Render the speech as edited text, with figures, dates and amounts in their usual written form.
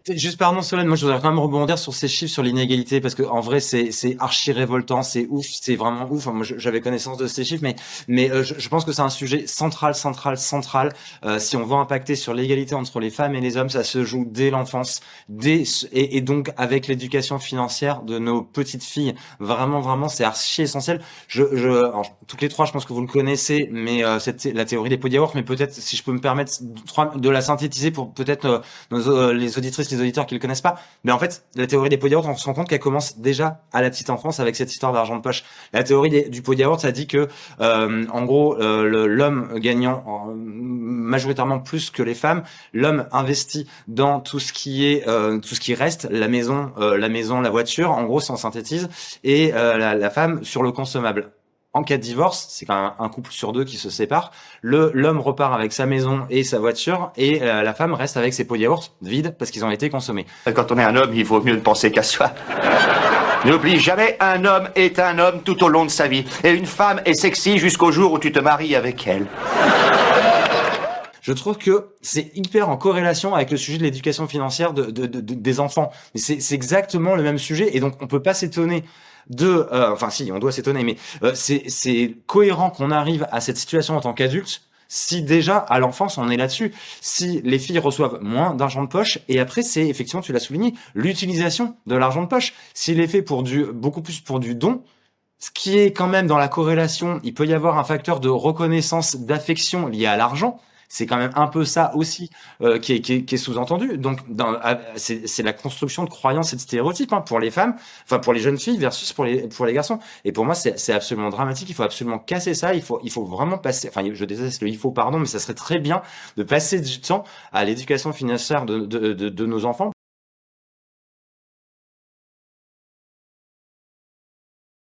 Juste pardon Solène, moi je voudrais quand même rebondir sur ces chiffres sur l'inégalité parce que en vrai c'est archi révoltant, c'est ouf, c'est vraiment ouf. Enfin, moi j'avais connaissance de ces chiffres, mais je pense que c'est un sujet central. Si on veut impacter sur l'égalité entre les femmes et les hommes, ça se joue dès l'enfance, et donc avec l'éducation financière de nos petites filles. Vraiment c'est archi essentiel. Alors, toutes les trois, je pense que vous le connaissez, mais la théorie des pots de yaourt, mais peut-être si je peux me permettre de la synthétiser pour peut-être les auditrices, les auditeurs qui le connaissent pas. Mais en fait, la théorie des pots de yaourt, on se rend compte qu'elle commence déjà à la petite enfance avec cette histoire d'argent de poche. La théorie du pot de yaourt, ça dit que, en gros, l'homme gagnant majoritairement plus que les femmes, l'homme investit dans tout ce qui reste, la maison, la voiture. En gros, si on synthétise, et la femme sur le consommable. En cas de divorce, c'est quand même un couple sur deux qui se sépare. L'homme repart avec sa maison et sa voiture, et la femme reste avec ses pots de yaourt vides parce qu'ils ont été consommés. Quand on est un homme, il vaut mieux ne penser qu'à soi. N'oublie jamais, un homme est un homme tout au long de sa vie. Et une femme est sexy jusqu'au jour où tu te maries avec elle. Je trouve que c'est hyper en corrélation avec le sujet de l'éducation financière des enfants. C'est exactement le même sujet, et donc on peut pas s'étonner enfin si, on doit s'étonner, mais c'est cohérent qu'on arrive à cette situation en tant qu'adulte. Si déjà à l'enfance on est là-dessus, si les filles reçoivent moins d'argent de poche, et après c'est effectivement, tu l'as souligné, l'utilisation de l'argent de poche. S'il est fait beaucoup plus pour du don, ce qui est quand même dans la corrélation, il peut y avoir un facteur de reconnaissance, d'affection lié à l'argent. C'est quand même un peu ça aussi qui est sous-entendu. Donc, c'est la construction de croyances et de stéréotypes, hein, pour les femmes, enfin pour les jeunes filles versus pour les garçons. Et pour moi, c'est absolument dramatique. Il faut absolument casser ça. Il faut vraiment passer. Enfin, je déteste le il faut, pardon, mais ça serait très bien de passer du temps à l'éducation financière de nos enfants.